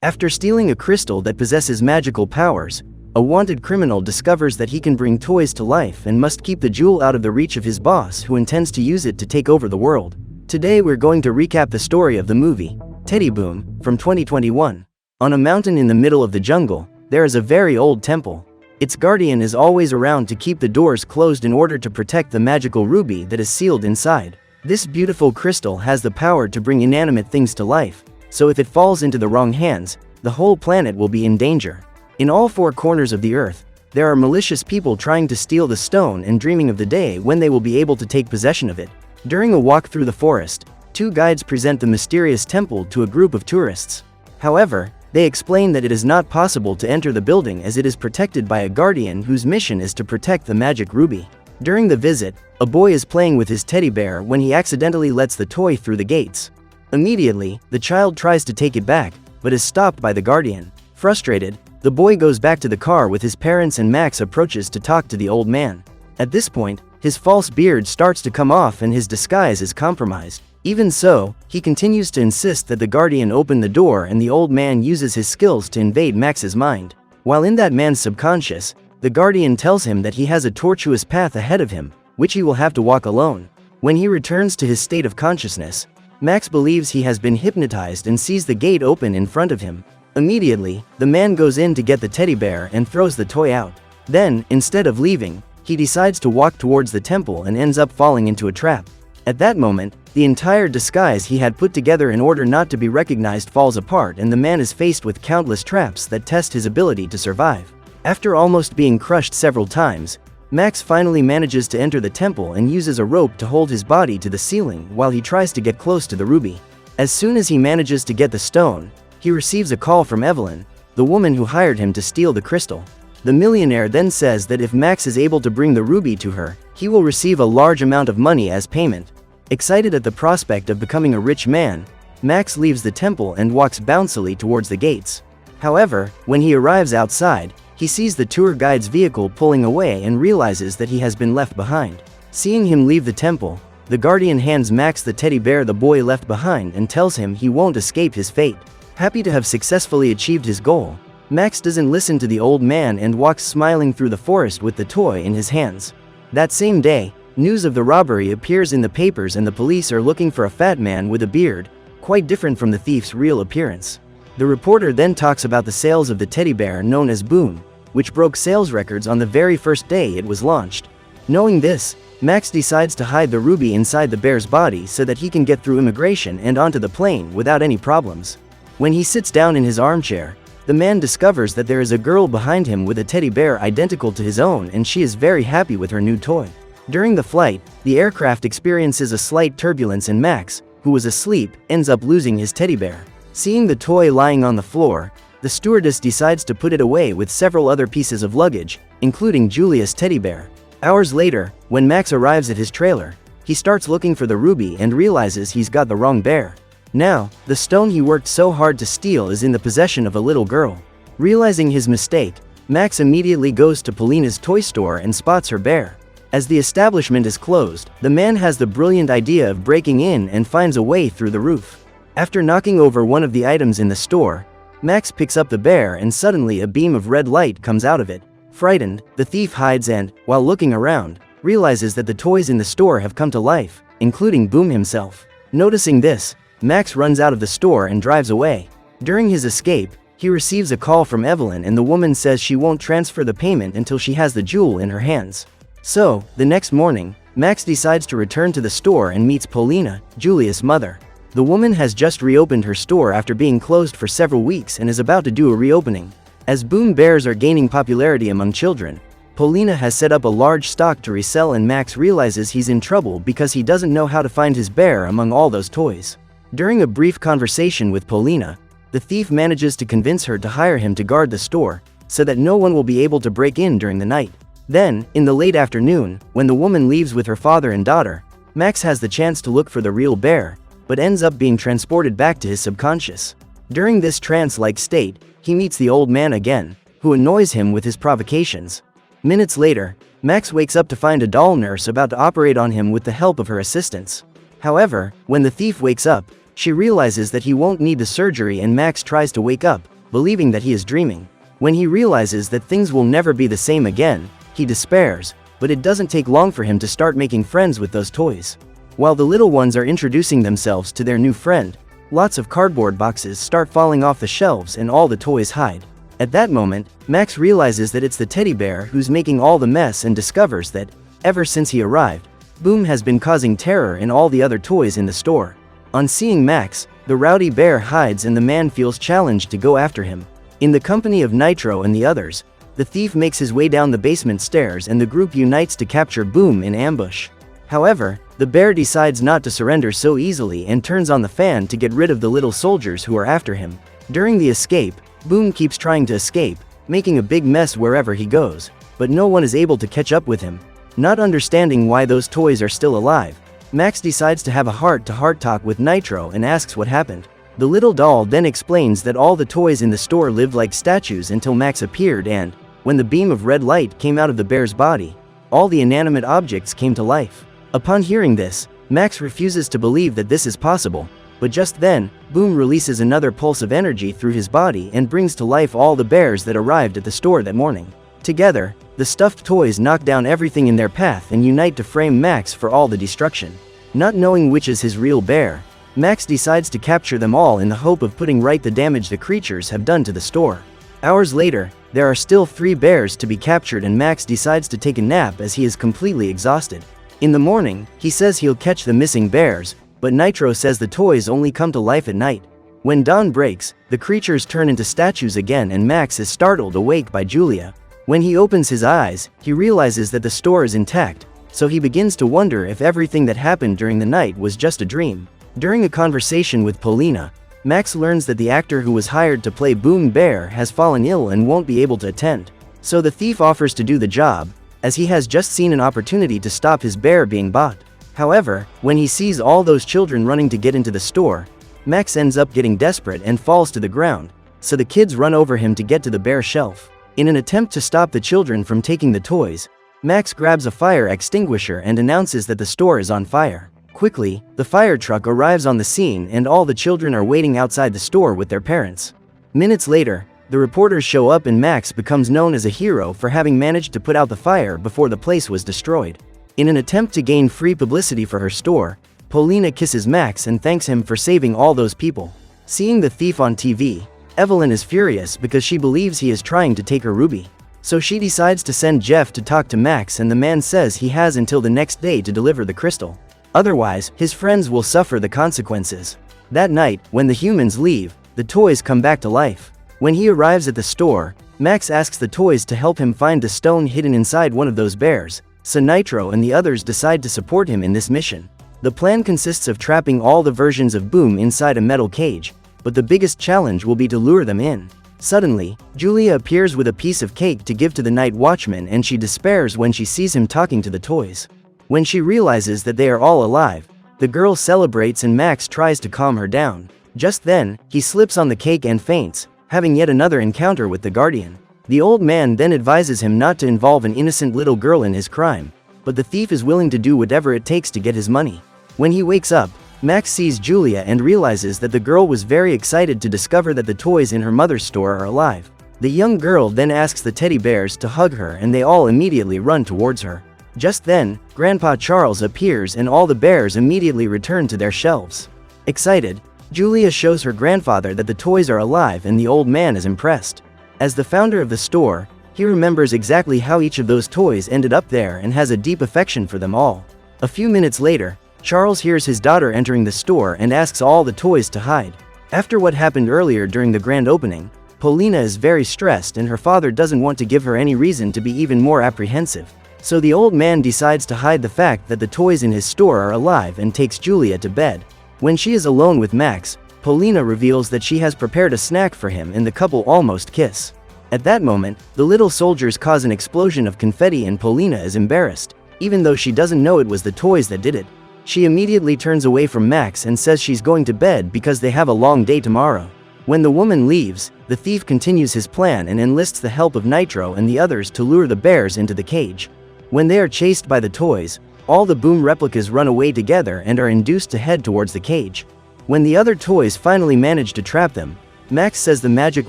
After stealing a crystal that possesses magical powers, a wanted criminal discovers that he can bring toys to life and must keep the jewel out of the reach of his boss, who intends to use it to take over the world. Today we're going to recap the story of the movie, Teddy Boom, from 2021. On a mountain in the middle of the jungle, there is a very old temple. Its guardian is always around to keep the doors closed in order to protect the magical ruby that is sealed inside. This beautiful crystal has the power to bring inanimate things to life, so if it falls into the wrong hands, the whole planet will be in danger. In all four corners of the earth, there are malicious people trying to steal the stone and dreaming of the day when they will be able to take possession of it. During a walk through the forest, two guides present the mysterious temple to a group of tourists. However, they explain that it is not possible to enter the building as it is protected by a guardian whose mission is to protect the magic ruby. During the visit, a boy is playing with his teddy bear when he accidentally lets the toy through the gates. Immediately, the child tries to take it back, but is stopped by the guardian. Frustrated, the boy goes back to the car with his parents and Max approaches to talk to the old man. At this point, his false beard starts to come off and his disguise is compromised. Even so, he continues to insist that the guardian open the door, and the old man uses his skills to invade Max's mind. While in that man's subconscious, the guardian tells him that he has a tortuous path ahead of him, which he will have to walk alone. When he returns to his state of consciousness, Max believes he has been hypnotized and sees the gate open in front of him. Immediately, the man goes in to get the teddy bear and throws the toy out. Then, instead of leaving, he decides to walk towards the temple and ends up falling into a trap. At that moment, the entire disguise he had put together in order not to be recognized falls apart, and the man is faced with countless traps that test his ability to survive. After almost being crushed several times, Max finally manages to enter the temple and uses a rope to hold his body to the ceiling while he tries to get close to the ruby. As soon as he manages to get the stone, he receives a call from Evelyn, the woman who hired him to steal the crystal. The millionaire then says that if Max is able to bring the ruby to her, he will receive a large amount of money as payment. Excited at the prospect of becoming a rich man, Max leaves the temple and walks bouncily towards the gates. However, when he arrives outside, he sees the tour guide's vehicle pulling away and realizes that he has been left behind. Seeing him leave the temple, the guardian hands Max the teddy bear the boy left behind and tells him he won't escape his fate. Happy to have successfully achieved his goal, Max doesn't listen to the old man and walks smiling through the forest with the toy in his hands. That same day, news of the robbery appears in the papers and the police are looking for a fat man with a beard, quite different from the thief's real appearance. The reporter then talks about the sales of the teddy bear known as Boom, which broke sales records on the very first day it was launched. Knowing this, Max decides to hide the ruby inside the bear's body so that he can get through immigration and onto the plane without any problems. When he sits down in his armchair, the man discovers that there is a girl behind him with a teddy bear identical to his own, and she is very happy with her new toy. During the flight, the aircraft experiences a slight turbulence and Max, who was asleep, ends up losing his teddy bear. Seeing the toy lying on the floor, the stewardess decides to put it away with several other pieces of luggage, including Julia's teddy bear. Hours later, when Max arrives at his trailer, he starts looking for the ruby and realizes he's got the wrong bear. Now, the stone he worked so hard to steal is in the possession of a little girl. Realizing his mistake, Max immediately goes to Paulina's toy store and spots her bear. As the establishment is closed, the man has the brilliant idea of breaking in and finds a way through the roof. After knocking over one of the items in the store, Max picks up the bear and suddenly a beam of red light comes out of it. Frightened, the thief hides and, while looking around, realizes that the toys in the store have come to life, including Boom himself. Noticing this, Max runs out of the store and drives away. During his escape, he receives a call from Evelyn, and the woman says she won't transfer the payment until she has the jewel in her hands. So, the next morning, Max decides to return to the store and meets Paulina, Julia's mother. The woman has just reopened her store after being closed for several weeks and is about to do a reopening. As Boom bears are gaining popularity among children, Paulina has set up a large stock to resell, and Max realizes he's in trouble because he doesn't know how to find his bear among all those toys. During a brief conversation with Paulina, the thief manages to convince her to hire him to guard the store, so that no one will be able to break in during the night. Then, in the late afternoon, when the woman leaves with her father and daughter, Max has the chance to look for the real bear, but ends up being transported back to his subconscious. During this trance-like state, he meets the old man again, who annoys him with his provocations. Minutes later, Max wakes up to find a doll nurse about to operate on him with the help of her assistants. However, when the thief wakes up, She realizes that he won't need the surgery and Max tries to wake up, believing that he is dreaming. When he realizes that things will never be the same again, he despairs, but it doesn't take long for him to start making friends with those toys. While the little ones are introducing themselves to their new friend, lots of cardboard boxes start falling off the shelves and all the toys hide. At that moment, Max realizes that it's the teddy bear who's making all the mess and discovers that, ever since he arrived, Boom has been causing terror in all the other toys in the store. On seeing Max, the rowdy bear hides and the man feels challenged to go after him. In the company of Nitro and the others, the thief makes his way down the basement stairs and the group unites to capture Boom in ambush. However, the bear decides not to surrender so easily and turns on the fan to get rid of the little soldiers who are after him. During the escape, Boom keeps trying to escape, making a big mess wherever he goes, but no one is able to catch up with him. Not understanding why those toys are still alive, Max decides to have a heart-to-heart talk with Nitro and asks what happened. The little doll then explains that all the toys in the store lived like statues until Max appeared and, when the beam of red light came out of the bear's body, all the inanimate objects came to life. Upon hearing this, Max refuses to believe that this is possible, but just then, Boom releases another pulse of energy through his body and brings to life all the bears that arrived at the store that morning. Together, the stuffed toys knock down everything in their path and unite to frame Max for all the destruction. Not knowing which is his real bear, Max decides to capture them all in the hope of putting right the damage the creatures have done to the store. Hours later, there are still 3 bears to be captured and Max decides to take a nap as he is completely exhausted. In the morning, he says he'll catch the missing bears, but Nitro says the toys only come to life at night. When dawn breaks, the creatures turn into statues again and Max is startled awake by Julia. When he opens his eyes, he realizes that the store is intact, so he begins to wonder if everything that happened during the night was just a dream. During a conversation with Polina, Max learns that the actor who was hired to play Boom Bear has fallen ill and won't be able to attend. So the thief offers to do the job, as he has just seen an opportunity to stop his bear being bought. However, when he sees all those children running to get into the store, Max ends up getting desperate and falls to the ground, so the kids run over him to get to the bear shelf. In an attempt to stop the children from taking the toys, Max grabs a fire extinguisher and announces that the store is on fire. Quickly, the fire truck arrives on the scene and all the children are waiting outside the store with their parents. Minutes later, the reporters show up and Max becomes known as a hero for having managed to put out the fire before the place was destroyed. In an attempt to gain free publicity for her store, Polina kisses Max and thanks him for saving all those people. Seeing the thief on TV, Evelyn is furious because she believes he is trying to take her ruby. So she decides to send Jeff to talk to Max and the man says he has until the next day to deliver the crystal. Otherwise, his friends will suffer the consequences. That night, when the humans leave, the toys come back to life. When he arrives at the store, Max asks the toys to help him find the stone hidden inside one of those bears, so Nitro and the others decide to support him in this mission. The plan consists of trapping all the versions of Boom inside a metal cage, but the biggest challenge will be to lure them in. Suddenly, Julia appears with a piece of cake to give to the night watchman and she despairs when she sees him talking to the toys. When she realizes that they are all alive, the girl celebrates and Max tries to calm her down. Just then, he slips on the cake and faints, having yet another encounter with the Guardian. The old man then advises him not to involve an innocent little girl in his crime, but the thief is willing to do whatever it takes to get his money. When he wakes up, Max sees Julia and realizes that the girl was very excited to discover that the toys in her mother's store are alive. The young girl then asks the teddy bears to hug her and they all immediately run towards her. Just then, Grandpa Charles appears and all the bears immediately return to their shelves. Excited, Julia shows her grandfather that the toys are alive and the old man is impressed. As the founder of the store, he remembers exactly how each of those toys ended up there and has a deep affection for them all. A few minutes later, Charles hears his daughter entering the store and asks all the toys to hide. After what happened earlier during the grand opening, Polina is very stressed and her father doesn't want to give her any reason to be even more apprehensive. So the old man decides to hide the fact that the toys in his store are alive and takes Julia to bed. When she is alone with Max, Polina reveals that she has prepared a snack for him and the couple almost kiss. At that moment, the little soldiers cause an explosion of confetti and Polina is embarrassed, even though she doesn't know it was the toys that did it. She immediately turns away from Max and says she's going to bed because they have a long day tomorrow. When the woman leaves, the thief continues his plan and enlists the help of Nitro and the others to lure the bears into the cage. When they are chased by the toys, all the Boom replicas run away together and are induced to head towards the cage. When the other toys finally manage to trap them, Max says the magic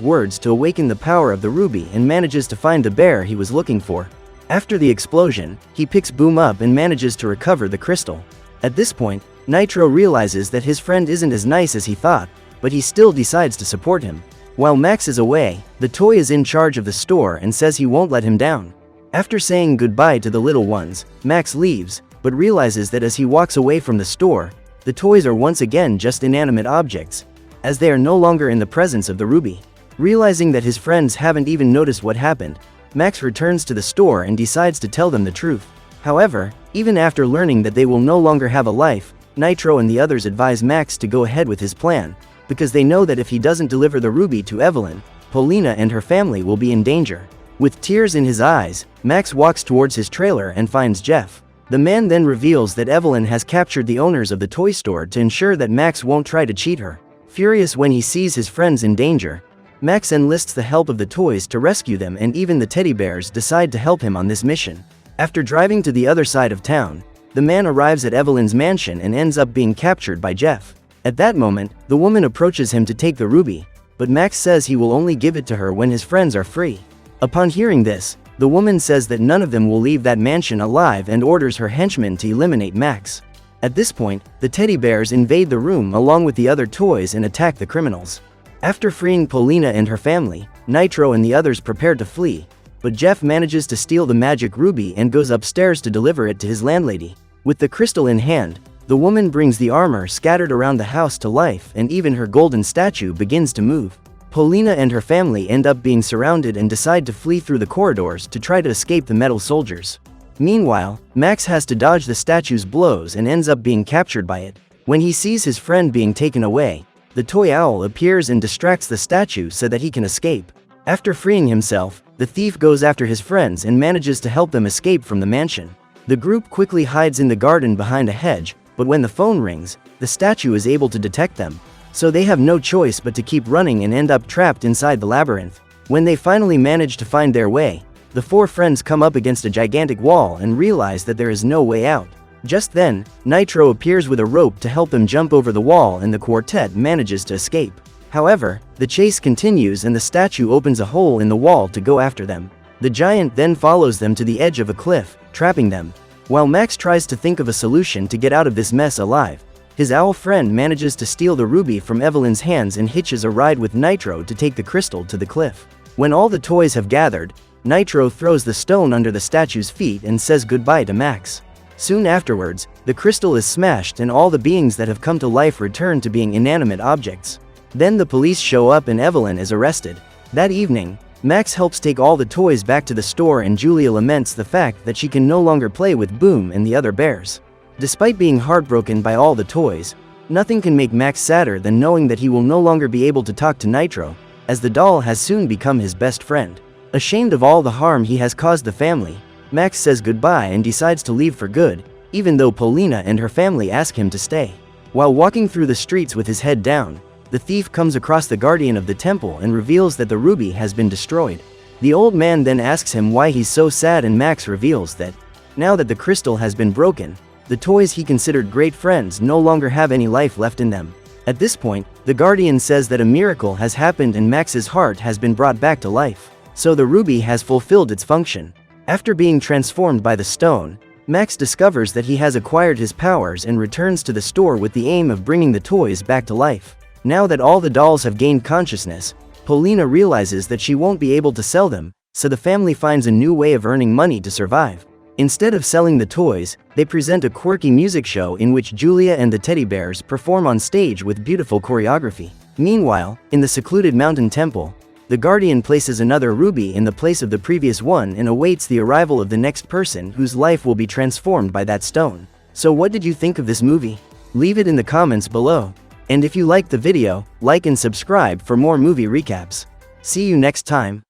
words to awaken the power of the ruby and manages to find the bear he was looking for. After the explosion, he picks Boom up and manages to recover the crystal. At this point, Nitro realizes that his friend isn't as nice as he thought, but he still decides to support him. While Max is away, the toy is in charge of the store and says he won't let him down. After saying goodbye to the little ones, Max leaves, but realizes that as he walks away from the store, the toys are once again just inanimate objects, as they are no longer in the presence of the ruby. Realizing that his friends haven't even noticed what happened, Max returns to the store and decides to tell them the truth. However, even after learning that they will no longer have a life, Nitro and the others advise Max to go ahead with his plan, because they know that if he doesn't deliver the ruby to Evelyn, Paulina and her family will be in danger. With tears in his eyes, Max walks towards his trailer and finds Jeff. The man then reveals that Evelyn has captured the owners of the toy store to ensure that Max won't try to cheat her. Furious when he sees his friends in danger, Max enlists the help of the toys to rescue them, and even the teddy bears decide to help him on this mission. After driving to the other side of town, the man arrives at Evelyn's mansion and ends up being captured by Jeff. At that moment, the woman approaches him to take the ruby, but Max says he will only give it to her when his friends are free. Upon hearing this, the woman says that none of them will leave that mansion alive and orders her henchmen to eliminate Max. At this point, the teddy bears invade the room along with the other toys and attack the criminals. After freeing Paulina and her family, Nitro and the others prepare to flee, but Jeff manages to steal the magic ruby and goes upstairs to deliver it to his landlady. With the crystal in hand, the woman brings the armor scattered around the house to life, and even her golden statue begins to move. Paulina and her family end up being surrounded and decide to flee through the corridors to try to escape the metal soldiers. Meanwhile, Max has to dodge the statue's blows and ends up being captured by it. When he sees his friend being taken away, the toy owl appears and distracts the statue so that he can escape. After freeing himself, the thief goes after his friends and manages to help them escape from the mansion. The group quickly hides in the garden behind a hedge, but when the phone rings, the statue is able to detect them. So they have no choice but to keep running and end up trapped inside the labyrinth. When they finally manage to find their way, the four friends come up against a gigantic wall and realize that there is no way out. Just then, Nitro appears with a rope to help them jump over the wall, and the quartet manages to escape. However, the chase continues and the statue opens a hole in the wall to go after them. The giant then follows them to the edge of a cliff, trapping them. While Max tries to think of a solution to get out of this mess alive, his owl friend manages to steal the ruby from Evelyn's hands and hitches a ride with Nitro to take the crystal to the cliff. When all the toys have gathered, Nitro throws the stone under the statue's feet and says goodbye to Max. Soon afterwards, the crystal is smashed and all the beings that have come to life return to being inanimate objects. Then the police show up and Evelyn is arrested. That evening, Max helps take all the toys back to the store and Julia laments the fact that she can no longer play with Boom and the other bears. Despite being heartbroken by all the toys, nothing can make Max sadder than knowing that he will no longer be able to talk to Nitro, as the doll has soon become his best friend. Ashamed of all the harm he has caused the family, Max says goodbye and decides to leave for good, even though Paulina and her family ask him to stay. While walking through the streets with his head down, the thief comes across the guardian of the temple and reveals that the ruby has been destroyed. The old man then asks him why he's so sad, and Max reveals that, now that the crystal has been broken, the toys he considered great friends no longer have any life left in them. At this point, the guardian says that a miracle has happened and Max's heart has been brought back to life. So the ruby has fulfilled its function. After being transformed by the stone, Max discovers that he has acquired his powers and returns to the store with the aim of bringing the toys back to life. Now that all the dolls have gained consciousness, Paulina realizes that she won't be able to sell them, so the family finds a new way of earning money to survive. Instead of selling the toys, they present a quirky music show in which Julia and the teddy bears perform on stage with beautiful choreography. Meanwhile, in the secluded mountain temple, the guardian places another ruby in the place of the previous one and awaits the arrival of the next person whose life will be transformed by that stone. So what did you think of this movie? Leave it in the comments below. And if you liked the video, like and subscribe for more movie recaps. See you next time.